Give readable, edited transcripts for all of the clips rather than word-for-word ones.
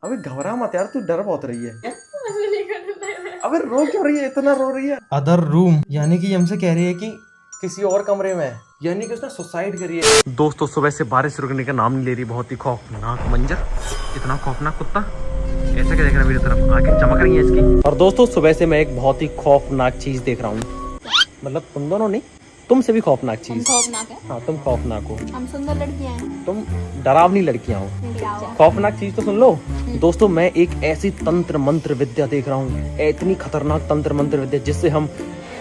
अबे घबरा मत यार, तू डर बहुत रही है। अबे रो क्यों रही है, इतना रो रही है? अदर रूम यानी कि हमसे कह रही है कि किसी और कमरे में है, यानी कि उसने सुसाइड करी है। दोस्तों सुबह से बारिश रुकने का नाम नहीं ले रही, बहुत ही खौफनाक मंजर। इतना खौफनाक कुत्ता ऐसा क्या देख रहा है मेरी तरफ, आंखें चमक रही है इसकी। और दोस्तों सुबह से मैं एक बहुत ही खौफनाक चीज देख रहा हूँ, मतलब तुम दोनों नहीं, तुमसे भी खौफनाक चीज। खौफनाक है? हाँ तुम खौफनाक हो, हम सुंदर लड़कियां हैं, तुम डरावनी लड़कियां हो। खौफनाक चीज तो सुन लो दोस्तों, मैं एक ऐसी तंत्र मंत्र विद्या देख रहा हूँ, इतनी खतरनाक तंत्र मंत्र विद्या जिससे हम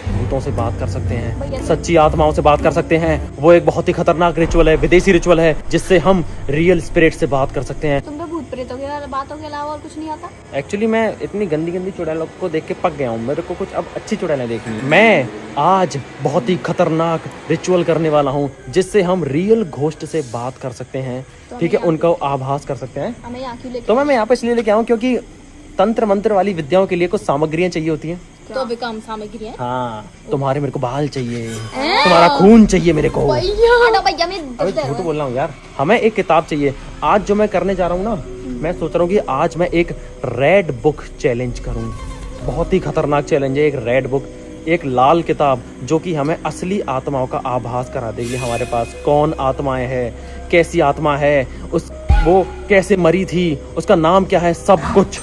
भूतों से बात कर सकते हैं, सच्ची आत्माओं से बात कर सकते हैं। वो एक बहुत ही खतरनाक रिचुअल है, विदेशी रिचुअल है, जिससे हम रियल स्पिरिट से बात कर सकते हैं। तुम तो भूत प्रेतों की बातों के अलावा और कुछ नहीं आता? एक्चुअली मैं इतनी गंदी गंदी चुड़ैलों को देख के पक गया हूँ, मेरे को कुछ अब अच्छी चुड़ैलें देखनी है। मैं आज बहुत ही खतरनाक रिचुअल करने वाला हूँ, जिससे हम रियल घोस्ट से बात कर सकते हैं, ठीक है, उनका आभास कर सकते हैं। हमें यहाँ क्यों लेके? तो मैं यहाँ पे इसलिए लेके आऊँ क्योंकि तंत्र मंत्र वाली विद्याओं के लिए कुछ सामग्रियाँ चाहिए होती हैं। तो विकम सामग्री है। हाँ, तुम्हारे मेरे को बाल चाहिए, तुम्हारा खून चाहिए मेरे को। भैया अबे झूठ बोल रहा हूँ यार, हमें एक किताब चाहिए। आज जो मैं करने जा रहा हूँ ना, मैं सोच रहा हूँ कि आज मैं एक रेड बुक चैलेंज करूँ। बहुत ही खतरनाक चैलेंज है, एक रेड बुक, एक लाल किताब जो कि हमें असली आत्माओं का आभास करा देगी। हमारे पास कौन आत्माएं हैं, कैसी आत्मा है, उस वो कैसे मरी थी, उसका नाम क्या है, सब कुछ।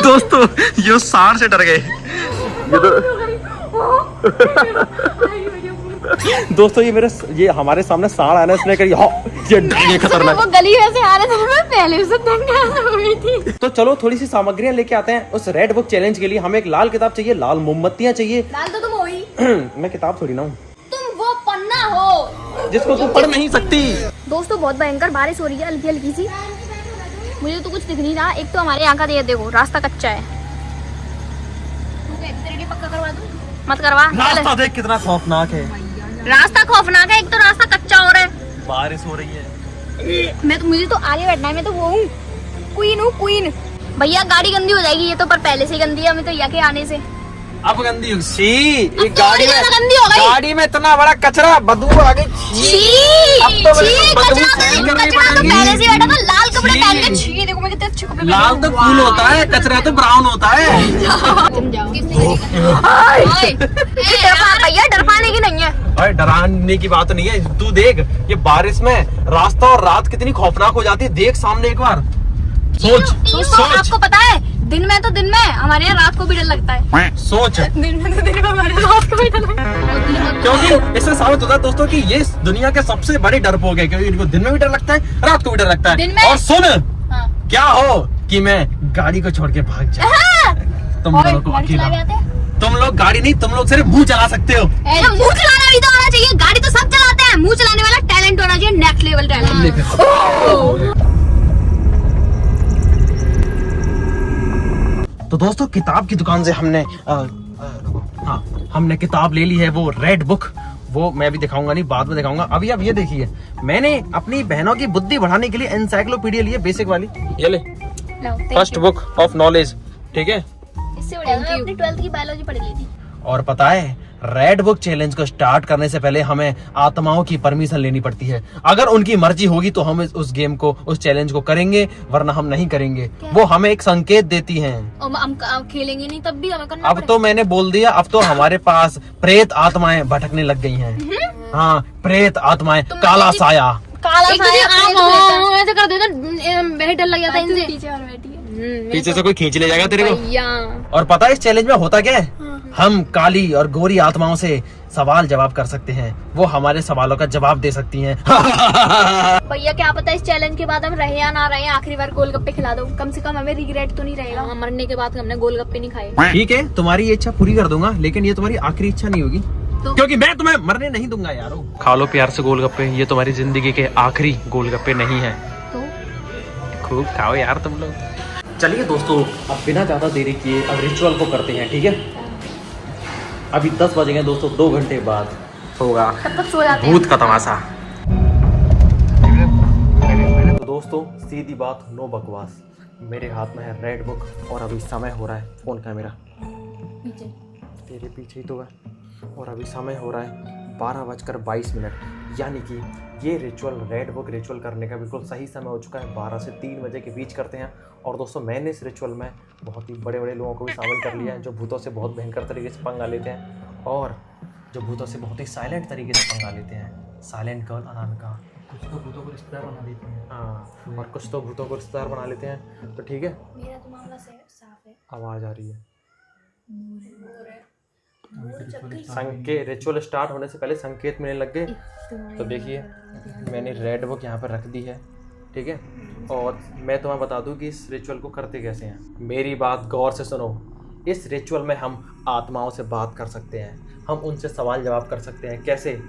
दोस्तों ये सांड से डर गए। दोस्तों ये हमारे सामने सांड आया ना, इसने कही ये खतरनाक। वो गली में से आ रहे थे, मैं पहले से दंगा हो गई थी। तो चलो थोड़ी सी सामग्रियां लेके आते हैं उस रेड बुक चैलेंज के लिए। हमें एक लाल किताब चाहिए, लाल मोमबत्तियां चाहिए। लाल तो तुम हो ही। मैं किताब थोड़ी ना हूँ, तुम वो पन्ना हो जिसको तू पढ़ नहीं सकती। दोस्तों बहुत भयंकर बारिश हो रही है, हल्की हल्की सी। मुझे तो कुछ दिख नहीं रहा। एक तो हमारे यहाँ का देखो रास्ता कच्चा है। पक्का करवा दूं? मत करवा। रास्ता देख कितना खौफनाक है। रास्ता खौफनाक है, एक तो रास्ता कच्चा हो रहा है, बारिश हो रही है। मुझे तो आगे बैठना है। मैं तो वो हूँ, क्वीन हूँ, क्वीन। भैया गाड़ी गंदी हो जाएगी, ये तो पर पहले से गंदी है, हमें तो यहाँ के आने से। अब गंदी हो सी, एक गाड़ी में गंदी हो गई। गाड़ी में इतना बड़ा कचरा, बदबू आ गई। अब तो कचरा तो पहले से बैठा था, लाल कपड़े पहन के। छी देखो मैं कितने अच्छे कपड़े। लाल तो फूल होता है, कचरा तो ब्राउन होता है। तुम जाओ। भैया डर पाने की नहीं है। अरे डराने की बात नहीं है, तू देख ये बारिश में रास्ता और रात कितनी खौफनाक हो जाती है। देख सामने एक बार, सोच। आपको पता है दिन में हमारे यहाँ रात को भी डर लगता है। सोच, दिन में हमारे रात को भी डर लगता है। क्योंकि इससे साबित होता है दोस्तों कि ये दुनिया के सबसे बड़े डरपोक है, क्योंकि इनको दिन में भी डर लगता है, रात को भी डर लगता है। और सुन, क्या हो कि मैं गाड़ी को छोड़ के भाग जाऊं, तुम लोगों को अकेला। तुम लोग गाड़ी नहीं, तुम लोग सिर्फ मुंह चला सकते हो। मुंह चलाना भी तो आना चाहिए, गाड़ी तो सब चलाते हैं, मुंह चलाने वाला टैलेंट होना चाहिए, नेक्स्ट लेवल टैलेंट। तो दोस्तों किताब की दुकान से हमने हमने किताब ले ली है, वो रेड बुक। वो मैं भी दिखाऊंगा नहीं, बाद में दिखाऊंगा। अभी अब ये देखिए, मैंने अपनी बहनों की बुद्धि बढ़ाने के लिए एनसाइक्लोपीडिया ली है, बेसिक वाली। ये ले, फर्स्ट बुक ऑफ नॉलेज, ठीक है। इससे अपनी 12th की बायोलॉजी पढ़ ली थी। और पता है रेड बुक चैलेंज को स्टार्ट करने से पहले हमें आत्माओं की परमिशन लेनी पड़ती है। अगर उनकी मर्जी होगी तो हम उस गेम को, उस चैलेंज को करेंगे, वरना हम नहीं करेंगे। वो हमें एक संकेत देती हैं। और हम खेलेंगे नहीं तब भी हमें करना अब तो मैंने बोल दिया, अब तो हमारे पास प्रेत आत्माएं भटकने लग गई हैं। हाँ, प्रेत आत्माएं, काला साया। ऐसे कर देना, डर लग जाता है इनसे। पीछे से कोई खींच ले जाएगा तेरे को। और पता है इस चैलेंज में होता क्या है, हम काली और गोरी आत्माओं से सवाल जवाब कर सकते हैं, वो हमारे सवालों का जवाब दे सकती हैं। भैया क्या पता इस चैलेंज के बाद हम रहे या ना रहे, आखिरी बार गोलगप्पे खिला दो, कम से कम हमें रिग्रेट तो नहीं रहेगा। मरने के बाद हमने गोलगप्पे नहीं खाए। ठीक है, तुम्हारी ये इच्छा पूरी कर दूंगा, लेकिन ये तुम्हारी आखिरी इच्छा नहीं होगी, क्योंकि मैं तुम्हें मरने नहीं दूंगा यारो। खा लो प्यार से गोलगप्पे, ये तुम्हारी जिंदगी के आखिरी गोलगप्पे नहीं है। तो खूब खाओ यार तुम लोग। चलिए दोस्तों, अब बिना ज्यादा देरी किए अब रिचुअल को करते हैं, ठीक है। अभी 10 बजेंगे दोस्तों, 2 घंटे बाद होगा भूत का तमाशा। तो दोस्तों सीधी बात, नो बकवास, मेरे हाथ में है रेड बुक और अभी समय हो रहा है, फोन कैमरा तेरे पीछे ही तो है, और अभी समय हो रहा है 12:22, यानी कि ये रिचुअल, रेड बुक रिचुअल करने का बिल्कुल सही समय हो चुका है। 12 से 3 बजे के बीच करते हैं। और दोस्तों मैंने इस रिचुअल में बहुत ही बड़े बड़े लोगों को भी शामिल कर लिया है, जो भूतों से बहुत भयंकर तरीके से पंगा लेते हैं और जो भूतों से बहुत ही साइलेंट तरीके से पंगा लेते हैं। Silent girl Anamika. कुछ तो भूतों को रिश्तेदार बना देते हैं। हाँ, और कुछ तो भूतों को रिश्तेदार बना लेते हैं। तो ठीक है, मेरा तो मामला साफ है। आवाज़ आ रही है। संकेत संकेत रिचुअल स्टार्ट होने से पहले संकेत मिलने लग गए। तो देखिए मैंने रेड बुक यहाँ पर रख दी है, ठीक है। और मैं तुम्हें बता दूँ कि इस रिचुअल को करते कैसे हैं। मेरी बात गौर से सुनो। इस रिचुअल में हम आत्माओं से बात कर सकते हैं, हम उनसे सवाल जवाब कर सकते हैं। कैसे?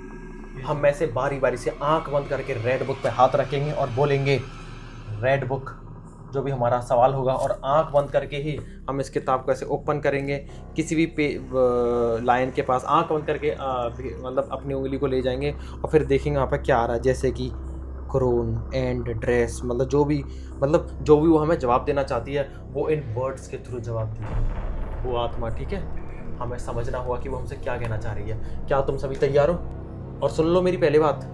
हम में से बारी बारी से आंख बंद करके रेड बुक पे हाथ रखेंगे और बोलेंगे रेड बुक, जो भी हमारा सवाल होगा, और आंख बंद करके ही हम इस किताब को ऐसे ओपन करेंगे। किसी भी लाइन के पास आंख बंद करके मतलब अपनी उंगली को ले जाएंगे और फिर देखेंगे वहाँ पर क्या आ रहा है, जैसे कि क्रोन एंड ड्रेस, मतलब जो भी वो हमें जवाब देना चाहती है वो इन वर्ड्स के थ्रू जवाब देगी वो आत्मा, ठीक है। हमें समझना होगा कि वो हमसे क्या कहना चाह रही है। क्या तुम सभी तैयार हो? और सुन लो मेरी पहली बात,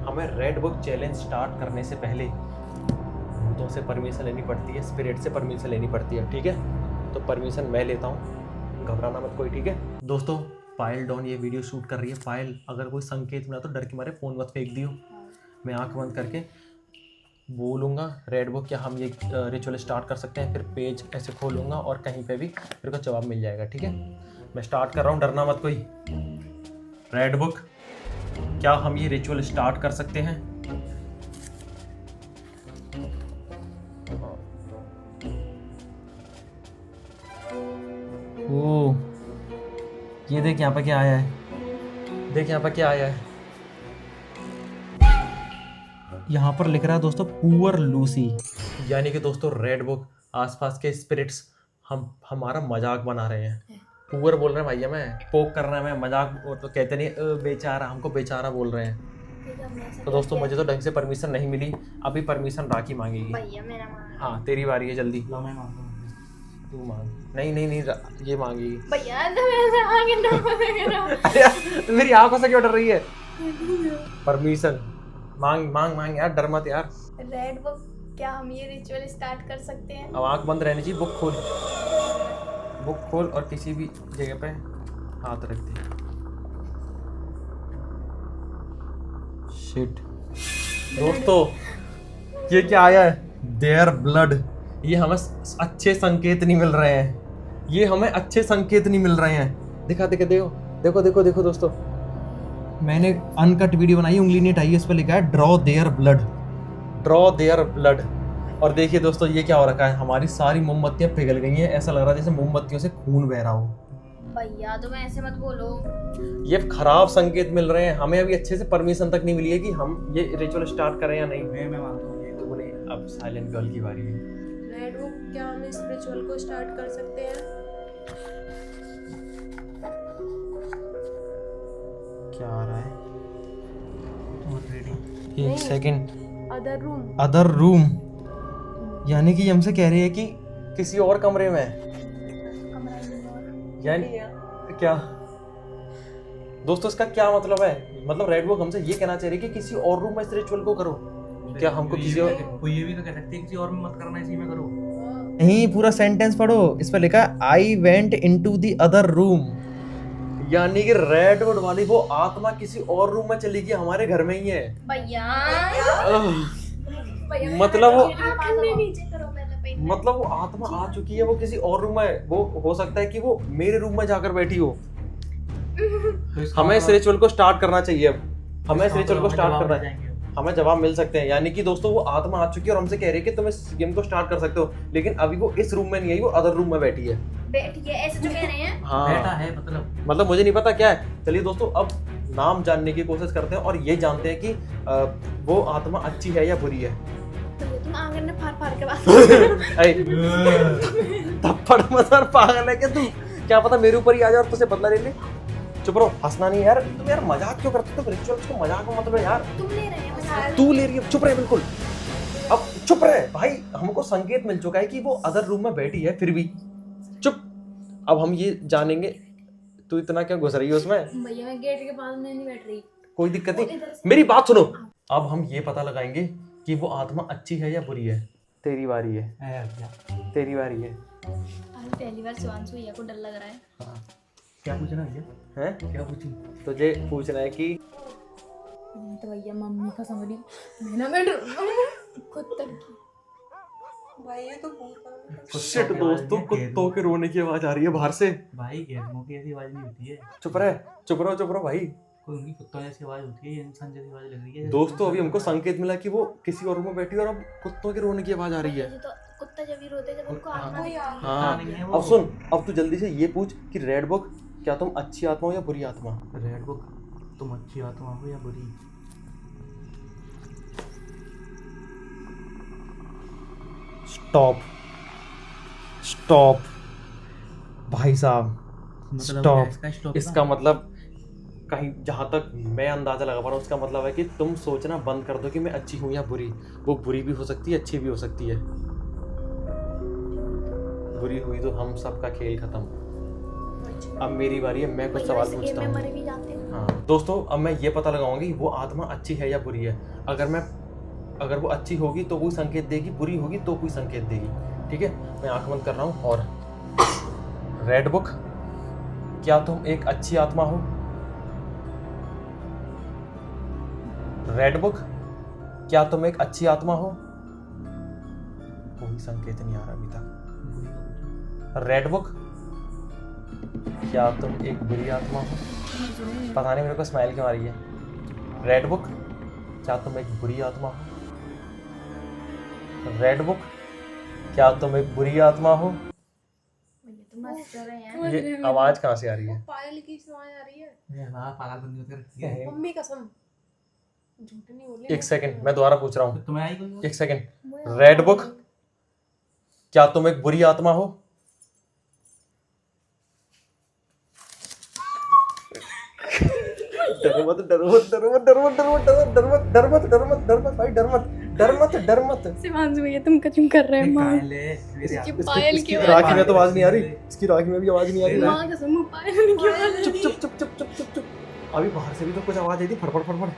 हमें रेड बुक चैलेंज स्टार्ट करने से पहले भूतों से परमिशन लेनी पड़ती है, स्पिरिट से परमिशन लेनी पड़ती है, ठीक है। तो परमिशन मैं लेता हूँ, घबराना मत कोई, ठीक है। दोस्तों पायल डॉन ये वीडियो शूट कर रही है। पायल, अगर कोई संकेत मिला तो डर के मारे फ़ोन मत फेंक दियो। मैं आंख बंद करके बोलूँगा रेड बुक, क्या हम ये रिचुअल स्टार्ट कर सकते हैं। फिर पेज ऐसे खोलूँगा और कहीं पे भी मेरे को जवाब मिल जाएगा, ठीक है। मैं स्टार्ट कर रहा हूँ, डरना मत कोई। रेड बुक, क्या हम ये रिचुअल स्टार्ट कर सकते हैं? ओ, ये देख यहाँ पर क्या आया है। देख यहाँ पर क्या आया है। यहाँ पर लिख रहा है दोस्तों पुअर लूसी, यानी कि दोस्तों रेड बुक आसपास के स्पिरिट्स हमारा मजाक बना रहे हैं। पुअर बोल रहे हैं भैया, मैं पोक कर रहे हैं, मैं मजाक, वो तो कहते नहीं बेचारा, हमको बेचारा बोल रहे हैं। तो दोस्तों मुझे तो ढंग से परमिशन नहीं मिली, अभी परमिशन राखी मांगेगी। भैया मेरा मांग। हाँ तेरी बारी है, जल्दी लो मैं मांगता हूँ। तू मांग। नहीं नहीं नहीं, ये मांगेगी। भैया तो मेरे आगे ना अरे मेरी आंखों से क्यों डर रही है? परमिशन मांग मांग मांग यार, डर मत यार। रेड बुक, क्या हम ये रिचुअल स्टार्ट कर सकते हैं? अब आंख बंद रहनी चाहिए। बुक खोल और किसी भी जगह पे हाथ रख दे। शिट दोस्तों, ये क्या आया है? Their blood. ये हमें अच्छे संकेत नहीं मिल रहे हैं, ये हमें अच्छे संकेत नहीं मिल रहे हैं। दिखा देखो देखो देखो देखो दोस्तों, मैंने अनकट वीडियो बनाई, उंगली नहीं हटाई, उस पर लिखा है draw their blood, draw their blood. और देखिए दोस्तों ये क्या हो रखा है, हमारी सारी मोमबत्तियां पिघल गई हैं। ऐसा लग रहा है जैसे मोमबत्तियों से खून बह रहा हो। भैया तुम ऐसे मत बोलो, ये खराब संकेत मिल रहे हैं हमें। अभी अच्छे से परमिशन तक नहीं मिली है कि हम ये रिचुअल स्टार्ट करें या नहीं। मैं मानता हूँ ये। तो बोले अब साइलेंट गर्ल की बारी है। रेड बुक, क्या हम इस रिचुअल को स्टार्ट कर सकते हैं? क्या आ रहा है? रेडी। एक second. Other room. Other room, यानी कि हमसे कह रही है कि किसी और कमरे में है। यानी क्या दोस्तों, इसका क्या मतलब है? मतलब रेड बुक हमसे ये कहना चाह रही है कि किसी और रूम में इस रिचुअल को करो। क्या हमको किसी और कोई ये भी तो कह सकती है किसी और में मत करना, इसी में करो। नहीं, पूरा सेंटेंस पढ़ो। इस पर लिखा I went into the other room, यानी कि रेड वुड वाली वो आत्मा किसी और रूम में चली गई, हमारे घर में ही है। भैया मतलब वो नीचे करो पहले। मतलब वो आत्मा आ चुकी है, वो किसी और रूम में। वो हो सकता है कि वो मेरे रूम में जाकर बैठी हो। हमें इस रिचुअल को स्टार्ट करना चाहिए। अब हमें इस रिचुअल को स्टार्ट करना है, हमें जवाब मिल सकते हैं। यानी कि दोस्तों वो आत्मा आ चुकी है और हमसे कह रही है कि तुम इस गेम को स्टार्ट कर सकते हो, लेकिन अभी वो इस रूम में नहीं आई, वो अदर रूम में बैठी है। बैठी है ऐसे जो कह रहे हैं। हाँ बेटा है मतलब मुझे नहीं पता क्या है। चलिए दोस्तों अब नाम जानने की कोशिश करते हैं और ये जानते हैं कि वो आत्मा अच्छी है या बुरी है। तुम आंगन में फाड़ के बात थप्पड़ मत पागल है क्या तू? क्या पता मेरे ऊपर ही आ जाए और तुझे बदला ले ले। चुप रहो, हंसना नहीं यार। तुम यार मजाक क्यों करते हो? रिचुअल्स को मजाक में मतलब है यार। तुम ले रहे हैं मजाक। तू ले रही है, चुप रहे बिल्कुल। अब चुप रहे भाई, हमको संकेत मिल चुका है कि वो अदर रूम में बैठी है, फिर भी चुप। अब हम ये जानेंगे तू इतना क्यों घुस रही है उसमें? भैया मैं गेट के पास में नहीं बैठ रही। कोई दिक्कत नहीं, मेरी बात सुनो। अब हम ये पता लगाएंगे कि वो आत्मा अच्छी है या बुरी है। तेरी बारी है, तेरी बारी है। अभी पहली बार शिवांशु भैया को डर लग रहा है। हाँ। क्या पूछना भैया? हैं? क्या पूछी? तुझे पूछना है कि तो भैया मम्मी का समझ मैं ना मैं कुत्ते की भाई ये तो भूत है। शिट दोस्तों, कुत्तों के रोने की आवाज आ रही है बाहर से। भाई गैदमों की ऐसी आवाज नहीं होती है। चुप रहो भाई। कोई उनकी कुत्तों जैसी आवाज होती है, ये इंसान जैसी आवाज लग रही है। दोस्तों अभी हमको संकेत मिला कि वो किसी और रूम में बैठी है और अब कुत्तों के रोने की आवाज आ रही है। तो कुत्ता जब भी रोते जब उनको आत्मा कोई आ हाँ, नहीं है वो। अब सुन, अब तू जल्दी से ये पूछ कि रेड बुक, क्या तुम अच्छी आत्मा हो या बुरी आत्मा? रेड बुक, तुम अच्छी आत्मा हो या बुरी? स्टॉप भाई साहब, मतलब स्टॉप। इसका मतलब कहीं जहाँ तक मैं अंदाजा लगा पा रहा हूँ, उसका मतलब है कि तुम सोचना बंद कर दो कि मैं अच्छी हूँ या बुरी। वो बुरी भी हो सकती है, अच्छी भी हो सकती है। बुरी हुई तो हम सबका खेल खत्म। अब मेरी बारी है, मैं कुछ सवाल पूछता हूँ। मर भी जाते हैं। हाँ दोस्तों, अब मैं ये पता लगाऊंगा कि वो आत्मा अच्छी है या बुरी है। अगर वो अच्छी होगी तो कोई संकेत देगी, बुरी होगी तो कोई संकेत देगी। ठीक है, मैं आंख बंद कर रहा हूँ। और रेड बुक, क्या तुम एक अच्छी आत्मा हो? रेड बुक, क्या तुम एक अच्छी आत्मा हो? कोई संकेत नहीं आ रहा अभी तक। रेड बुक, क्या तुम एक बुरी आत्मा हो? पता नहीं मेरे को स्माइल क्यों आ रही है। रेड बुक, क्या तुम एक बुरी आत्मा हो? रेड बुक, क्या तुम एक बुरी आत्मा हो? तुम हंस रहे हैं। ये आवाज कहाँ से आ रही है? पायल की आवाज आ रही है। ये वाह पागल बंदी होकर रखी है। मम्मी कसम झूठ नहीं बोले। एक सेकंड, मैं दोबारा पूछ रहा हूँ। तुम्हें आई कोई? एक सेकंड। रेड बुक, क्या तुम एक बुरी आत्मा हो? डर मत शिवांशु भैया तुम कचुम कर रहे हैं। माँ पायल की राखी में तो आवाज नहीं आ रही, इसकी राखी में भी आवाज नहीं आ रही। माँ कसम पायल की आवाज। चुप चुप चुप चुप चुप चुप चुप। अभी बाहर से भी तो कुछ आवाज आई थी, फड़फड़ फड़फड़।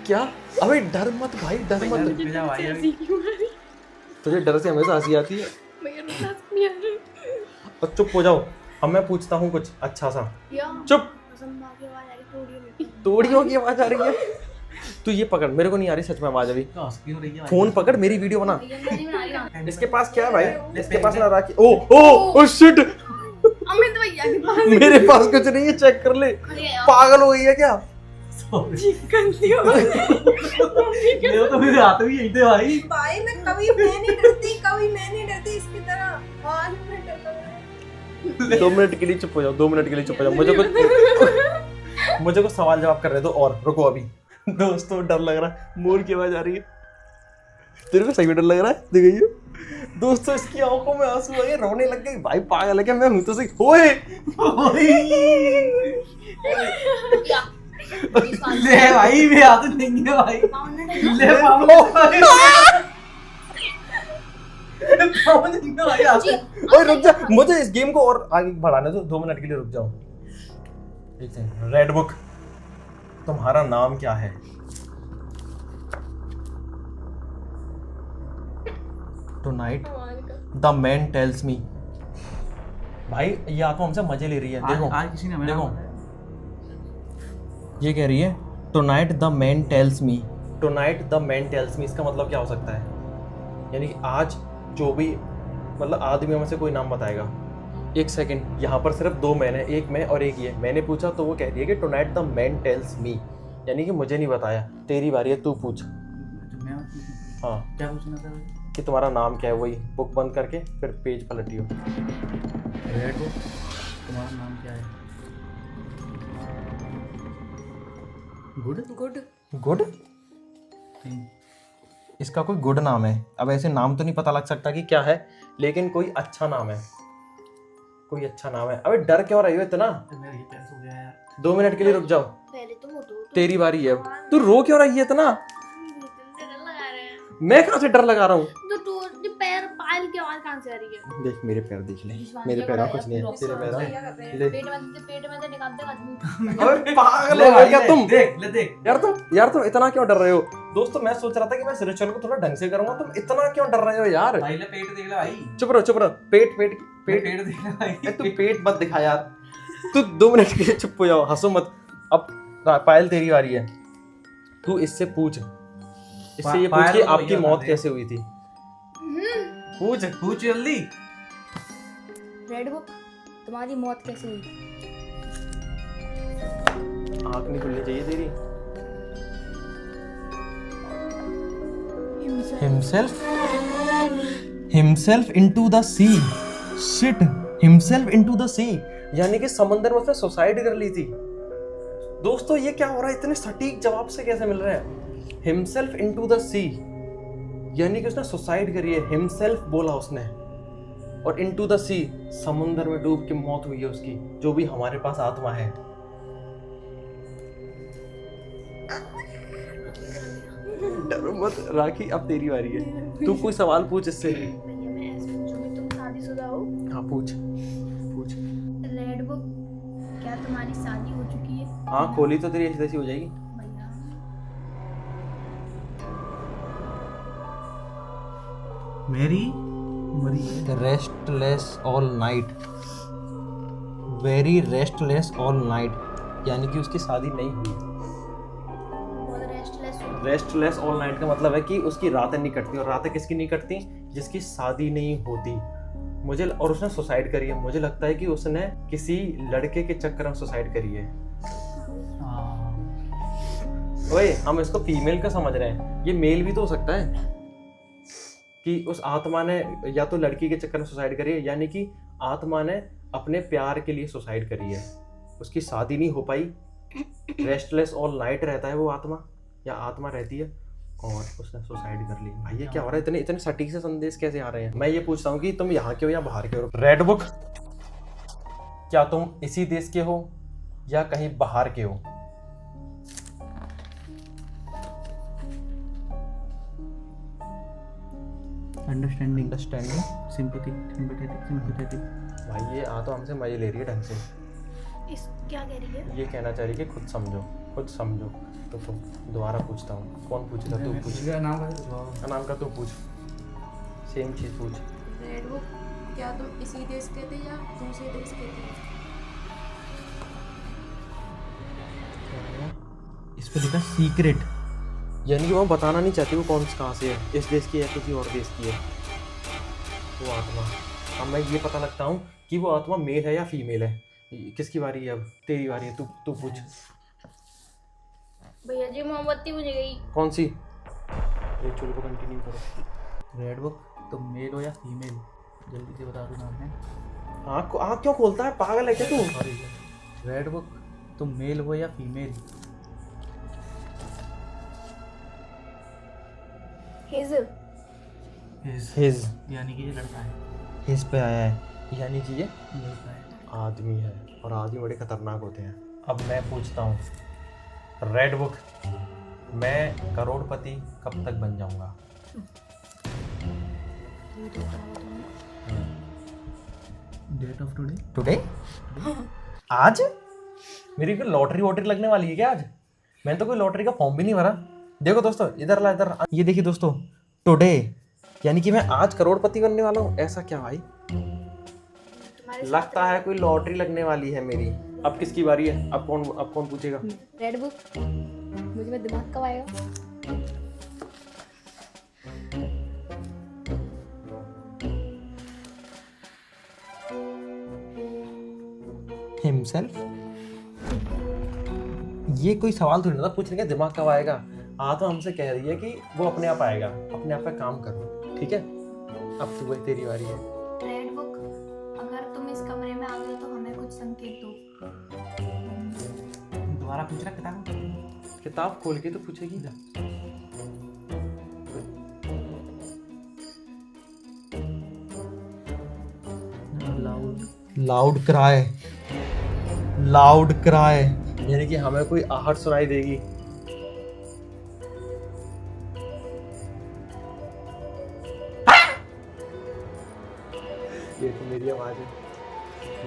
क्या? अबे डर मत भाई, डर मत। तुझे डर से हमेशा हंसी आती है। और चुप हो जाओ, अब मैं पूछता हूँ कुछ अच्छा सा। चुप। तोड़ियों की आवाज आ रही है। तू ये पकड़, मेरे को नहीं आ रही सच में आवाज अभी। फोन पकड़, मेरी वीडियो बना। इसके पास क्या है भाई? इसके पास ना राखी। ओ ओ ओ शिट, अमित भैया के पास मेरे पास कुछ नहीं है, चेक कर ले। पागल हो गई है क्या? मेरे तो मेरे हाथ भी यही थे भाई। भाई मैं कभी मैं नहीं डरती इसकी तरह। आज मैं डरता हूँ। 2 मिनट के लिए चुप हो जाओ, 2 मिनट के लिए चुप हो जाओ। मुझे कुछ सवाल जवाब कर रहे दो और रुको अभी। दोस्तों डर लग रहा है, मोर की आवाज आ रही है। तेरे को सही में डर लग रहा है? देखिए दोस्तों, इसकी आंखों में आंसू आ गए, रोने लग गई। भाई पागल है क्या? मैं हूं तो सही। ओए ले भाई, मेरे हाथ नहीं है भाई। ले ओए रुक जा, मुझे इस गेम को और आगे बढ़ाने दो। 2 मिनट के लिए रुक जाओ। एक सेकंड। रेड बुक, तुम्हारा नाम क्या है? Tonight the man tells me. भाई ये आत्मा हमसे मजे ले रही है। देखो आज किसी ने देखो, ये कह रही है tonight the man tells me. Tonight the man tells me, इसका मतलब क्या हो सकता है? यानी कि आज जो भी मतलब आदमियों में से कोई नाम बताएगा। एक सेकंड, यहाँ पर सिर्फ 2 मैन है, एक मैं और एक ये। मैंने पूछा तो वो कह रही है कि tonight the man tells me, यानी कि मुझे नहीं बताया। तेरी बारी है, तू पूछ। हाँ, क्या पूछना था? कि तुम्हारा नाम क्या है? वही बुक बंद करके फिर पेज पलटियो। रेड बुक, तुम्हारा नाम क्या है? गुड गुड गुड, इसका कोई गुड नाम है। अब ऐसे नाम तो नहीं पता लग सकता कि क्या है, लेकिन कोई अच्छा नाम है, कोई अच्छा नाम है। अबे डर क्यों रही हो इतना? मेरा ये टेंस हो गया यार। 2 मिनट के लिए रुक जाओ। पहले तुम उठो। तेरी बारी है। तू रो क्यों रही है इतना? डर लगा रहे हैं। मैं कहाँ से डर लगा रहा हूँ? तो पैर पायल की आवाज कहाँ से आ रही है? देख मेरे पैर देख ले, मेरे पैरों कुछ नहीं है, तेरे पैरों ले। पेट में से निकालते आदमी। अबे पागल हो गए क्या तुम? देख यार तुम इतना क्यों डर रहे हो? दोस्तों मैं सोच रहा था कि मैं रिचुअल को थोड़ा ढंग से करूंगा, तुम इतना क्यों डर रहे हो यार? भाई ले पेट देख ले भाई। चुप रहो। पेट पेट देख ले भाई। तू पेट मत दिखा यार, तू 2 मिनट के लिए चुप हो जाओ, हंसो मत। अब पायल तेरी बारी है, तू इससे पूछ, इससे ये पूछ कि आपकी मौत कैसे हुई थी। पूछ जल्दी। रेड बुक, तुम्हारी मौत कैसे हुई? आँख नहीं खुलनी चाहिए तेरी। Himself into the sea. Shit, himself into the sea. यानी कि समंदर में उसने सुसाइड कर ली थी। दोस्तों ये क्या हो रहा है? इतने सटीक जवाब से कैसे मिल रहे हैं? Himself into the sea, यानी कि उसने सुसाइड करी है। Himself बोला उसने, और into the sea, समुंदर में डूब के मौत हुई है उसकी, जो भी हमारे पास आत्मा है। डरो मत राखी, अब तेरी बारी है, तू कोई सवाल पूछ इससे। भैया मैं ऐसे पूछूंगी, तुम शादीशुदा हो? हाँ पूछ। रेड बुक, क्या तुम्हारी शादी हो चुकी है? हाँ खोली तो तेरी ऐसी तैसी हो जाएगी। भैया मेरी मरी है। Restless all night, very restless all night, यानी कि उसकी शादी नहीं हुई। बहुत रेस्टलेस हो। रेस्टलेस ऑल नाइट का मतलब है कि उसकी रातें नहीं कटती, और रातें किसकी नहीं कटती? जिसकी शादी नहीं होती। और उसने सुसाइड करी है। मुझे लगता है कि उसने किसी लड़के के चक्कर में सुसाइड करी है। ओए हम इसको फीमेल का समझ रहे हैं, ये मेल भी तो हो सकता है कि उस आत्मा ने या तो लड़की के चक्कर में सुसाइड करी है, यानी कि आत्मा ने अपने प्यार के लिए सुसाइड करी है। उसकी शादी नहीं हो पाई, रेस्टलेस ऑल नाइट रहता है वो आत्मा, या आत्मा रहती है, और उसने सुसाइड कर ली। भाई ये क्या हो रहा है? इतने सटीक से संदेश कैसे आ रहे हैं? मैं ये पूछता हूँ कि तुम यहाँ के हो या बाहर के हो? रेड बुक, क्या तुम इसी देश के हो या कहीं बाहर के हो? Understanding, sympathetic. भाई ये तो हमसे मजे ले रही है ढंग से। इस क्या कह रही है? ये कहना चाह रही है कि खुद समझो। तो दोबारा पूछता हूँ, कौन पूछेगा? तू पूछ। नाम का तू पूछ, सेम चीज पूछ। रेड बुक, क्या तुम इसी देश के थे या दूसरे देश के थे? इस पे लिखा सीक्रेट, यानी कि वो बताना नहीं चाहती वो कहाँ से है, इस देश की है किसी और देश की है वो आत्मा। अब मैं ये पता लगता हूँ कि वो आत्मा मेल है या फीमेल है। किसकी बारी है अब? तेरी बारी है, तू पूछ। भैया जी मोमबत्ती बुझ गई। कौन सी? रिचुअल को कंटिन्यू करो। रेड बुक, तुम मेल हो या फीमेल? जल्दी से बता दो नाम है। आँख क्यों खोलता है? पागल है क्या तू? सॉरी। रेड बुक, तुम मेल हो या फीमेल? हिज, यानी कि ये लड़का है। हिज पे आया है, यानी कि ये लड़का है। आदमी है, और आदमी बड़े खतरनाक होते हैं। अब मैं पूछता हूँ, रेड बुक, मैं करोड़पति कब तक बन जाऊंगा? Date of today? आज? मेरी कोई लॉटरी वॉटरी लगने वाली है क्या आज? मैंने तो कोई लॉटरी का फॉर्म भी नहीं भरा। देखो दोस्तों, इधर ये देखिए दोस्तों, टुडे यानी कि मैं आज करोड़पति बनने वाला हूँ। ऐसा क्या भाई? लगता है कोई लॉटरी लगने वाली है मेरी। अब किसकी बारी है? अब कौन पूछेगा? रेड बुक, मुझे में दिमाग कब आएगा? हिमसेल्फ? ये कोई सवाल थोड़ी ना था पूछने का दिमाग कब आएगा। तो हमसे कह रही है कि वो अपने आप आएगा, अपने आप पे काम करो, ठीक है? अब तू वही, तेरी बारी है। रेड बुक, अगर तुम इस कमरे में आ गए तो हमें कुछ संकेत दो। दोबारा पूछ रहा किताब खोल के तो पूछेगी ना। लाउड क्राई, यानी कि हमें कोई आहट सुनाई देगी। मेरी आवाज़ है।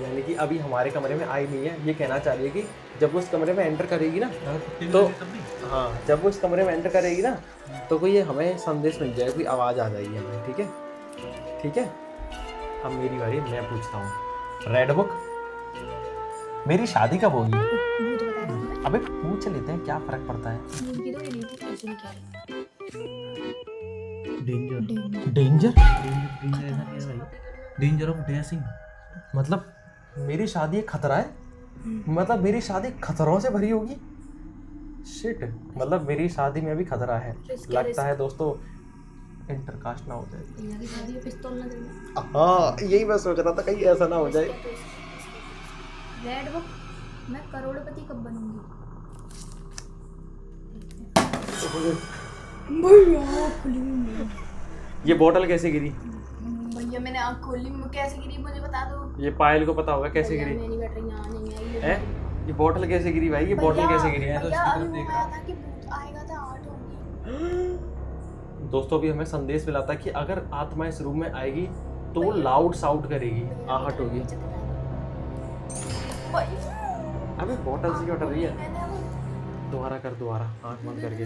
यानी कि अभी हमारे कमरे में आई नहीं है, ये कहना चाह रही है कि जब वो उस कमरे में एंटर करेगी ना तो हाँ, जब वो इस कमरे में एंटर करेगी ना तो कोई हमें संदेश मिल जाएगा, कोई आवाज़ आ जाएगी हमें। ठीक है, ठीक है। अब मेरी बारी, मैं पूछता हूँ। रेड बुक, मेरी शादी कब होगी? अबे पूछ लेते हैं, क्या फर्क पड़ता है। Danger danger danger of dressing. मतलब मेरी शादी एक खतरा है, मतलब मेरी शादी खतरों से भरी होगी। शिट, मतलब मेरी शादी में अभी खतरा है। लगता है दोस्तों इंटरकास्ट ना हो जाए। हाँ, यही मैं सोच रहा था, कहीं ऐसा ना हो जाए। रेड बुक, मैं करोड़पति कब बनूंगी? ये बोतल कैसे गिरी? भैया मैंने आँख खोली, कैसे गिरी मुझे बता दो। ये पायल को पता होगा कैसे गिरी मैं नहीं बैठ रही, यहाँ नहीं आई है। ये बोतल कैसे गिरी भाई? ये बोतल कैसे गिरी है? भैया अभी वो आया था कि भूत आएगा था, आठ होंगी। दोस्तों अभी हमें संदेश मिला था कि अगर आत्मा इस रूम में आएगी तो वो लाउड साउट करेगी, आहट होगी। अबे बोतल से क्यों उठ रही है? दोबारा कर, दोबारा आँख बंद करके।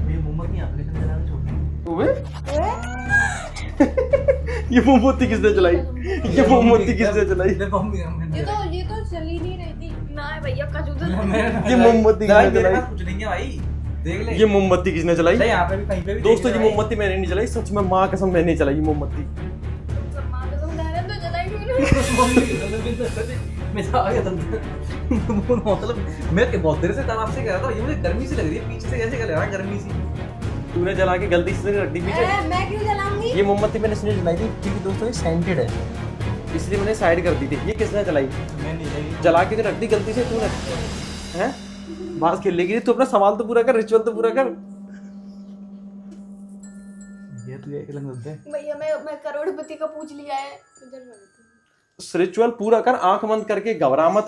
ये मोमबत्ती एप्लीकेशन चलाना छोड़। ये मोमबत्ती किसने चलाई? ये मोमबत्ती किसने चलाई? ये तो चल ही नहीं रही थी ना भैया, कजूदर। ये मोमबत्ती किसने चलाई? कुछ नहीं है भाई, देख ले। ये मोमबत्ती किसने चलाई? यहाँ पे भी कहीं पे भी दोस्तों ये मोमबत्ती मैंने नहीं चलाई, सच में माँ कसम मैंने नहीं चलाई ये मोमबत्ती। मतलब मैं बहुत देर से तब से कह रहा था, ये मुझे गर्मी सी लग रही है, पीछे से कैसे लग रहा है गर्मी सी। तूने जला के गलती से रख दी पीछे। मैं क्यों जलाऊंगी? ये मोमबत्ती मैंने इसलिए जलाई थी क्योंकि दोस्तों ये सेंटेड है, इसलिए मैंने साइड कर दी थी। ये किसने जलाई? मैं नहीं जलाई। जला के तो रख दी गलती से तूने, हैं? बात खेलने के लिए तू अपना सवाल तो पूरा कर, रिचुअल तो पूरा कर। ये तुझे एक लग दे भैया मैं करोड़पति का पूछ लिया है। रिचुअल पूरा कर, आंख बंद करके, घबरा मत।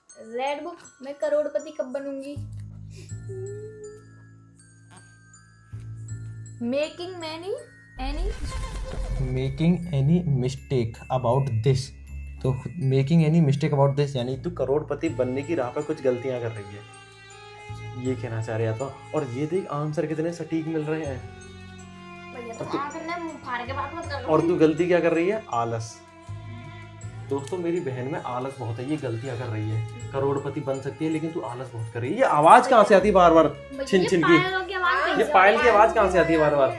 रेड बुक, मैं करोड़पति कब बनूंगी? Making any mistake about this. तो making any mistake about this यानी तू करोड़पति बनने की राह पर कुछ गलतियां कर रही है, ये कहना चाह रहा था। और ये देख आंसर कितने सटीक मिल रहे हैं। भैया तो आंख ने मुंह फाड़ के बात मत कर। और तू गलती क्या कर रही है? आलस। दोस्तों मेरी बहन में आलस बहुत है, ये गलतियां कर रही है। करोड़पति बन सकती है लेकिन तू आलस बहुत कर रही है। ये आवाज कहाँ से आती है बार बार छिन छिन की? ये पायल की आवाज कहाँ से आती है बार बार?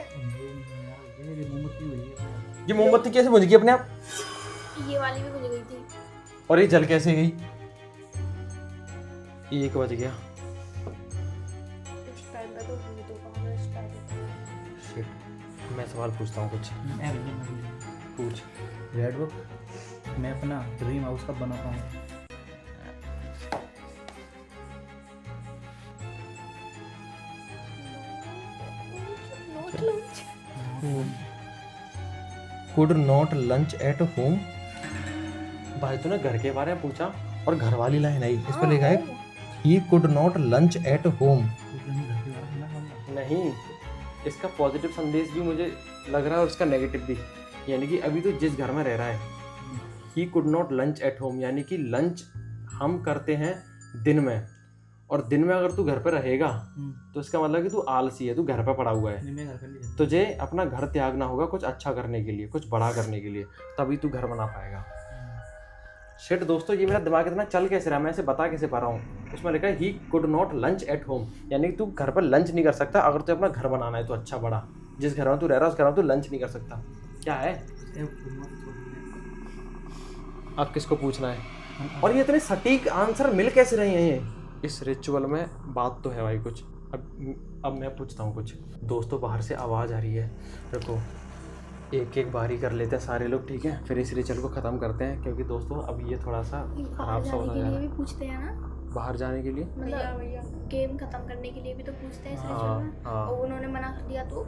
ये मोमबत्ती कैसे बुझ गई अपने आप? ये वाली भी बुझ गई थी। और ये जल कैसे गई? 1 बज गया। Shit. मैं सवाल पूछता हूँ कुछ। पूछ। रेड बुक, मैं अपना ड्रीम हाउस कब बनाता हूँ? Could not lunch at home. भाई तूने घर के बारे में पूछा और घर वाली लाइन आई, इस पर लिखा है he could not lunch at home. नहीं, इसका पॉजिटिव संदेश भी मुझे लग रहा है और इसका नेगेटिव भी। यानी कि अभी तो जिस घर में रह रहा है, he could not lunch at home, यानी कि लंच हम करते हैं दिन में, और दिन में अगर तू घर पर रहेगा तो इसका मतलब कि तू आलसी है, तू घर पर पड़ा हुआ है। तुझे अपना घर त्यागना होगा कुछ अच्छा करने के लिए, कुछ बड़ा करने के लिए, तभी तू घर बना पाएगा। शिट दोस्तों, ये मेरा दिमाग इतना चल कैसे रहा है, मैं इसे बता कैसे पा रहा हूँ। उसमें लिखा है he could not lunch at home, यानी कि तू घर पर लंच नहीं कर सकता। अगर तुझे अपना घर बनाना है तो अच्छा बड़ा, जिस घर में तू रह रहा है उस घर में तू लंच नहीं कर सकता। क्या है? अब किसको पूछना है? और ये इतने सटीक आंसर मिल कैसे रहे हैं ये? इस रिचुअल में बात तो है भाई कुछ। अब मैं पूछता हूँ कुछ। दोस्तों बाहर से आवाज़ आ रही है, देखो एक एक बारी कर लेते हैं सारे लोग, ठीक है? फिर इस रिचुअल को ख़त्म करते हैं, क्योंकि दोस्तों अब ये थोड़ा सा खराब सा हो रहा है। भी पूछते हैं ना बाहर जाने के लिए, मतलब गेम खत्म करने के लिए भी तो पूछते हैं इस रिचुअल में। हाँ। और उन्होंने मना कर दिया तो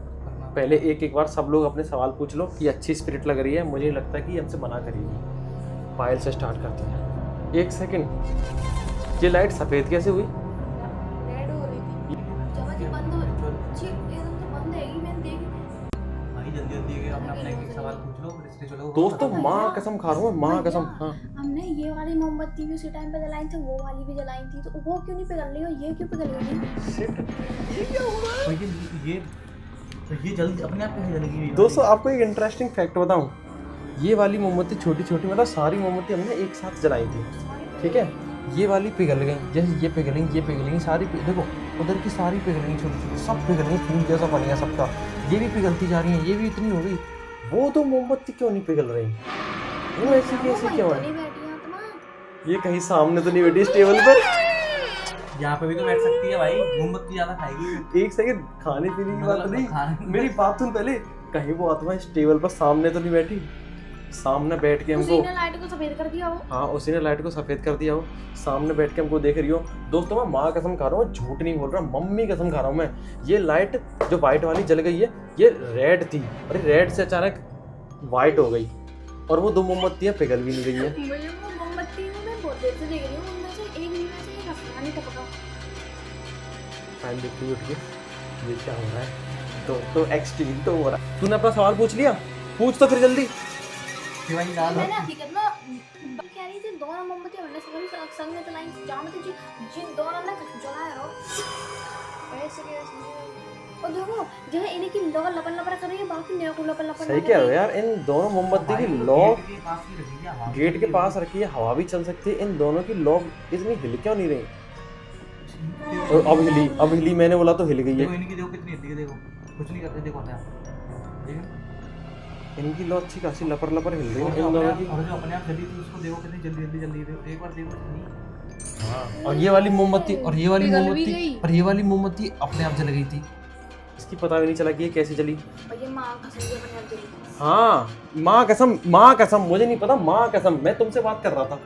पहले एक एक बार सब लोग अपने सवाल पूछ लो। ये अच्छी स्पिरिट लग रही है, मुझे लगता है कि हमसे मना करेगी। पायल से स्टार्ट करते हैं। 1 सेकंड, ये लाइट सफ़ेद कैसे हुई? रेड हो रही थी। जब ये बंद हो एकदम तो बंद है, मैंने देखी। भाई जल्दी जल्दी अपना एक सवाल दोस्तों माँ कसम खा रहा हूँ, माँ कसम। हाँ हमने ये वाली मोमबत्ती भी उसी टाइम पे जलाई थी, वो वाली भी जलाई थी, तो वो क्यों नहीं पिघल रही हो, ये क्यों पिघल रही है? ये जल्दी अपने आप कैसे जलेगी? दोस्तों आपको एक इंटरेस्टिंग फैक्ट बताऊं, ये वाली मोमबत्ती छोटी छोटी मतलब सारी मोमबत्ती हमने एक साथ जलाई थी, ठीक है। ये वाली पिघल गई, जैसे ये पिघलेंगी सारी देखो उधर की सारी पिघलेंगी, छोटी छोटी सब पिघल गई, फूल जैसा बन गया सबका। ये भी पिघलती जा रही है, ये भी इतनी हो गई। वो तो मोमबत्ती क्यों नहीं पिघल रही, वो ऐसी कैसी क्यों है? ये कहीं सामने तो नहीं बैठी इस टेबल पर? यहाँ पे भी तो बैठ सकती है भाई, मोमबत्ती ज्यादा खाएगी। एक सेकंड, खाने पीने की बात नहीं, मेरी बात सुन पहले। कहीं वो आत्मा इस टेबल पर सामने तो नहीं बैठी? सामने बैठ के हमको, उसी ने लाइट को सफेद कर दिया हो। हाँ उसी ने लाइट को सफेद कर दिया हो, सामने बैठ के हमको देख रही हो। दोस्तों मैं माँ कसम खा रहा हूँ, झूठ नहीं बोल रहा, मम्मी कसम खा रहा हूँ मैं। ये लाइट जो व्हाइट वाली जल गई है, ये रेड थी, अरे रेड से अचानक व्हाइट हो गई, और वो 2 मोमबत्तियाँ पिघल भी नहीं गई है। मुझे वो मोमबत्ती को मैं बहुत देर से देख रही हूँ, उनमें से एक में से एक आसमान ही टपका। टाइम देखती उठ के, ये क्या हो रहा है? तो एक्सट्रीम तो हो रहा है। तूने अपना सवाल पूछ लिया, पूछ तो फिर जल्दी। मैंने हकीकत में कह रही थी, दोनों मोमबत्ती हमने संग में जलाई, जहाँ में तुझे जिन दोनों ने जलाया हो ऐसे कैसे। और देखो जो है इन्हीं की लौ लपन लपन कर रही है, बाकी मेरे को लपन लपन। सही कह रहे हो यार, इन दोनों मोमबत्ती की लॉक गेट के पास रखी है, हवा भी चल सकती है। इन दोनों की लॉक इतनी हिल क्यों नहीं रही? और अब हिली, मैंने बोला तो हिल गई है। देखो इनकी, देखो कितनी हिलती है, देखो कुछ नहीं करते, देखो आप इनकी लॉ अच्छी खासी लपर लपर हिल रही है इन और दोनों की। जो अपने आप जली थी उसको देखो कितनी जल्दी जल्दी एक बार देखो। हाँ और ये वाली मोमबत्ती और ये वाली पिघल भी मोमबत्ती गई। और ये वाली मोमबत्ती अपने आप जल गई थी। इसकी पता भी नहीं चला कि ये कैसे चली। और ये माँ का संग अपने आप जली। हाँ माँ कसम मुझे नहीं पता, माँ कसम मैं तुमसे बात कर रहा था।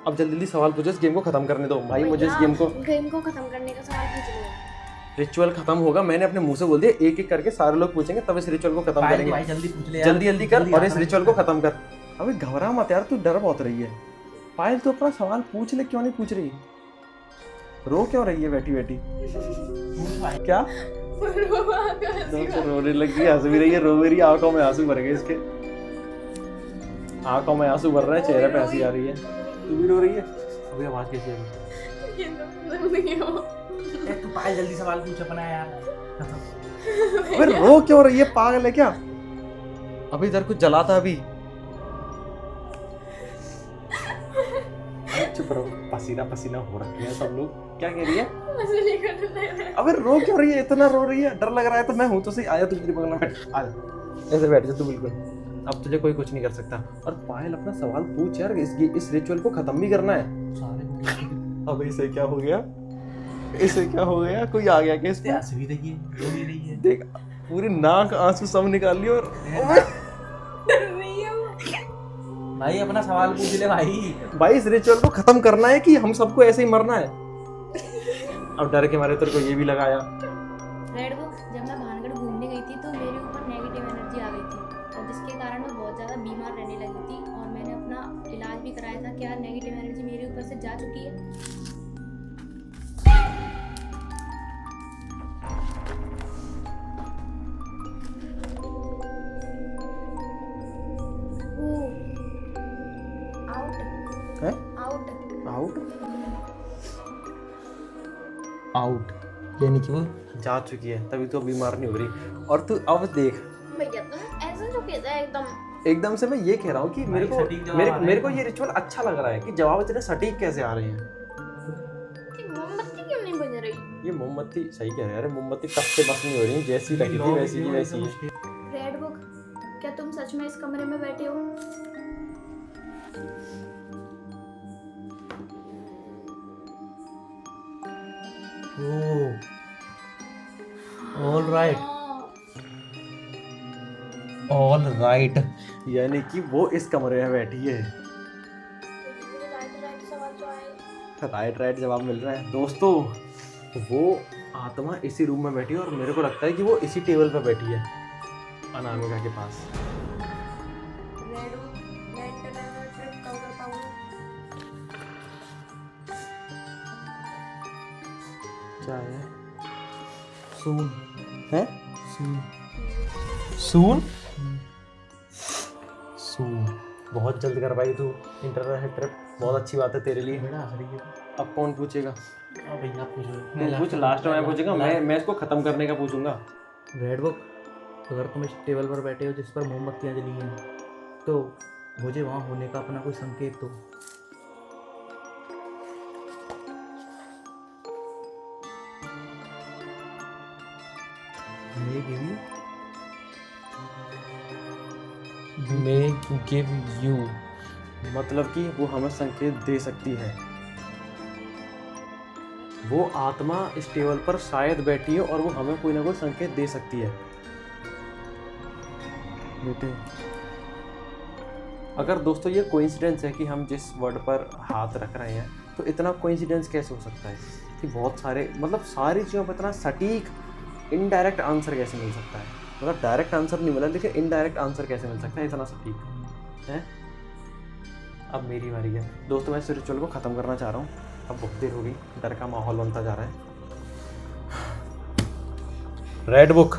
अब जल्दी जल्दी सवाल पूछो, इस गेम को खत्म करने दो भाई, मुझे इस गेम को खत्म करने का सवाल पूछ लिया। रिचुअल खत्म होगा, मैंने अपने मुंह से बोल दिया, एक एक करके सारे लोग पूछेंगे, तब इस रिचुअल को खत्म करेंगे। भाई जल्दी पूछ ले, जल्दी जल्दी कर और इस रिचुअल को खत्म कर। अबे घबरा मत यार, तू डर बहुत रही है। पायल तू अपना सवाल पूछ ले, क्यों नहीं पूछ रही? रो क्यों रही है बैठी बैठी? क्या रोने लगी, हंस भी रही है, रो भी रही है, आंखों में आंसू भर गए इसके, आंखों में आंसू भर रहे हैं, चेहरे पे हंसी आ रही है। तू भी रो रही है? अभी आवाज कैसी है? तू पायल जल्दी सवाल पूछ अपना यार। अबे रो क्यों रही है, पागल है क्या? अभी इधर कुछ जला था अभी। चुप रहो, पसीना पसीना हो रखे हैं सब लोग। क्या कह रही है? अबे रो क्यों रही है, इतना रो रही है? डर लग रहा है तो मैं हूं तो सही, आया तू मेरे बगल में बैठ, आ जा, ऐसे बैठ जा तू बिल्कुल। अब तुझे कोई कुछ नहीं कर सकता। और पायल अपना सवाल पूछ यार, इस रिचुअल को खत्म भी करना है। अब इसे क्या हो गया, इसे क्या हो गया? कोई आ गया क्या इस पे? हंस भी रही है, रो भी रही है, देख पूरी नाक आंसू सब निकाल लिया। और भाई अपना सवाल पूछ ले भाई इस रिचुअल को खत्म करना है कि हम सबको ऐसे ही मरना है? अब डर के मारे तेरे को ये भी लगाया। रेड बुक, जब मैं भानगढ़ घूमने गई थी तो मेरे ऊपर नेगेटिव एनर्जी आ गई थी, और जिसके कारण मैं बहुत ज़्यादा बीमार रहने लगी थी, और मैंने अपना इलाज भी कराया था। क्या नेगेटिव एनर्जी मेरे ऊपर से जा चुकी है? है? आउट आउट आउट यानी कि वो जा चुकी है, तभी तो बीमार नहीं हो रही। और तू अब देख, भैया तुम ऐसा जो कहता है एकदम से मैं ये कह रहा हूँ कि मेरे को सटीक जवाब आ रहे मेरे को हैं। ये रिचुअल अच्छा लग रहा है कि जवाब इतने सटीक कैसे आ रहे हैं। मोमबत्ती क्यों नहीं बज रही? ये मोमबत्ती, सही कह रहे हैं, अरे मोमबत्ती तब से बस नहीं हो रही, जैसी रखी थी वैसी की वैसी है। रेड बुक, क्या तुम सच में इस कमरे में बैठे हो? ऑल राइट, ऑल राइट, यानी कि वो इस कमरे में बैठी है। राइट जवाब मिल रहा है। दोस्तों वो आत्मा इसी रूम में बैठी है, और मेरे को लगता है कि वो इसी टेबल पर बैठी है अनामिका के पास। क्या है? सून है? सून सून सून बहुत जल्द कर भाई तू इंटरनेशनल ट्रिप, बहुत अच्छी बात है तेरे लिए। बड़ा हंस रही है। अब कौन पूछेगा? हाँ भैया आप पूछ तू पूछ, लास्ट में पूछेगा। मैं इसको खत्म करने का पूछूंगा। रेड बुक, अगर तुम इस टेबल पर बैठे हो जिस पर मोमबत्तियाँ जली हैं, तो मुझे वहाँ होने का अपना कोई संकेत दो। मैं गिव यू मतलब कि वो हमें संकेत दे सकती है। वो आत्मा इस टेबल पर शायद बैठी है और वो हमें कोई ना कोई संकेत दे सकती है। बेटे, अगर दोस्तों ये कोइंसिडेंस है कि हम जिस वर्ड पर हाथ रख रहे हैं, तो इतना कोइंसिडेंस कैसे हो सकता है कि बहुत सारे मतलब सारी चीज़ों पर इतना सटीक इनडायरेक्ट आंसर कैसे मिल सकता है? मतलब डायरेक्ट आंसर नहीं मिला, लेकिन इनडायरेक्ट आंसर कैसे मिल सकता है इतना सटीक है? अब मेरी बारी है दोस्तों, मैं इस रिचुअल को ख़त्म करना चाह रहा हूँ। अब बहुत देर हो गई, डर का माहौल बनता जा रहा है। रेड बुक,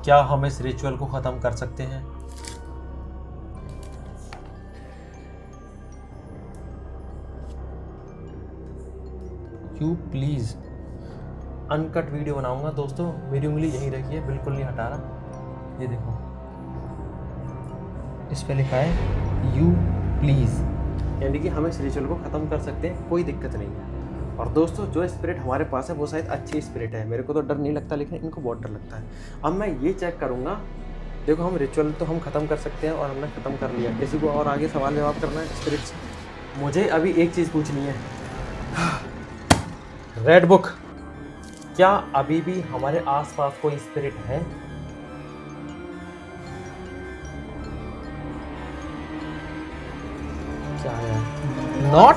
क्या हम इस रिचुअल को ख़त्म कर सकते हैं? You please. अनकट वीडियो बनाऊंगा दोस्तों, मेरी उंगली यहीं रखी है, बिल्कुल नहीं हटा रहा। ये देखो, इस पे लिखा है यू प्लीज़, यानी कि हम इस रिचुअल को ख़त्म कर सकते हैं, कोई दिक्कत नहीं है। और दोस्तों जो स्पिरिट हमारे पास है वो शायद अच्छी स्पिरिट है, मेरे को तो डर नहीं लगता, लेकिन इनको बहुत डर लगता है। अब मैं ये चेक करूँगा। देखो, हम रिचुअल तो हम ख़त्म कर सकते हैं और हमने ख़त्म कर लिया। किसी को और आगे सवाल जवाब करना है स्पिरिट से? मुझे अभी एक चीज़ पूछनी है। रेड बुक, क्या अभी भी हमारे आसपास कोई स्पिरिट है? क्या है? नॉट।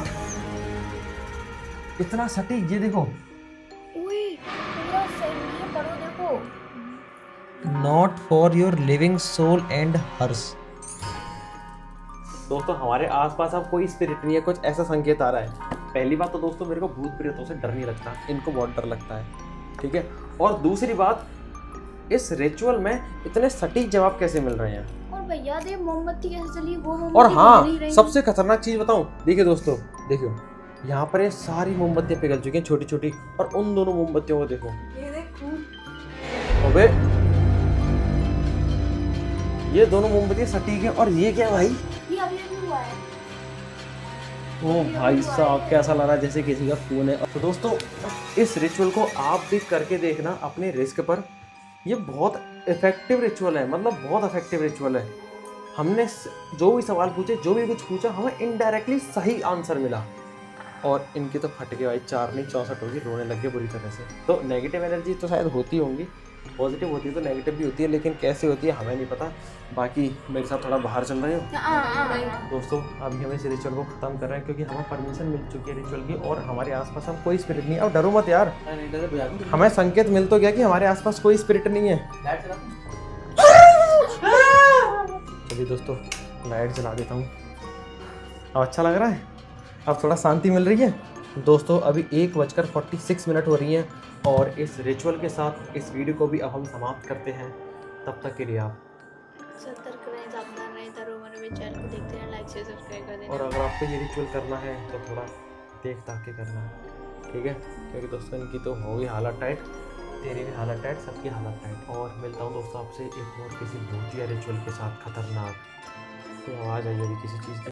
इतना सटीक, ये देखो, ओए पूरा सही है, पढ़ो देखो। Not for your living soul and hers. दोस्तों हमारे आसपास अब कोई स्पिरिट नहीं है, कुछ ऐसा संकेत आ रहा है। पहली बात तो दोस्तों मेरे को भूत प्रेतों से डर नहीं लगता, इनको बहुत डर लगता है, ठीक है। और दूसरी बात, इस रिचुअल में इतने सटीक जवाब कैसे मिल रहे हैं? और भैया दे मोमबत्ती कैसे जली? वो मोमबत्ती और हाँ, जल ही रही। सबसे खतरनाक चीज बताऊं, देखिए दोस्तों, देखियो यहाँ पर ये सारी मोमबत्तियां पिघल चुकी हैं छोटी छोटी, और उन दोनों मोमबत्तियों को देखो, ये देखो, अबे ये दोनों मोमबत्तियां सटीक है। और ये क्या भाई? ये अभी अभी हुआ है। ओ भाई साहब, कैसा लग रहा है जैसे किसी का खून है। तो दोस्तों इस रिचुअल को आप भी करके देखना अपने रिस्क पर। ये बहुत इफेक्टिव रिचुअल है, मतलब बहुत इफेक्टिव रिचुअल है। हमने जो भी सवाल पूछे, जो भी कुछ पूछा, हमें इनडायरेक्टली सही आंसर मिला। और इनकी तो फट गई भाई, 4 नहीं 64 होगी, रोने लग गए बुरी तरह से। तो नेगेटिव एनर्जी तो शायद होती होंगी, पॉजिटिव होती है तो नेगेटिव भी होती है, लेकिन कैसे होती है हमें नहीं पता। बाकी मेरे साथ थोड़ा बाहर चल रहे हो दोस्तों। अभी हमें इस रिचुअल को ख़त्म कर रहे हैं, क्योंकि हमें परमिशन मिल चुकी है रिचुअल की, और हमारे आसपास अब कोई स्पिरिट नहीं है। और डरो मत यार, हमें संकेत मिल तो गया कि हमारे आसपास कोई स्पिरिट नहीं है। चलिए दोस्तों, लाइट जला देता हूँ। अब अच्छा लग रहा है, अब थोड़ा शांति मिल रही है। दोस्तों अभी 1:46 हो रही हैं, और इस रिचुअल के साथ इस वीडियो को भी अब हम समाप्त करते हैं। तब तक के लिए आप सतर्क रहें, सावधान रहें, तरो मन में चैनल को देखते रहें, लाइक शेयर सब्सक्राइब कर देना। और अगर आपको ये रिचुअल करना है तो थोड़ा देख ताक के करना है, ठीक है, क्योंकि दोस्तों इनकी तो होगी हालत टाइट, तेरी भी हालत टाइट, सबकी हालत टाइट। और मिलता हूँ दोस्तों आपसे एक और किसी भूतिया रिचुअल के साथ, खतरनाक। तो आवाज़ आई अभी किसी चीज़ की।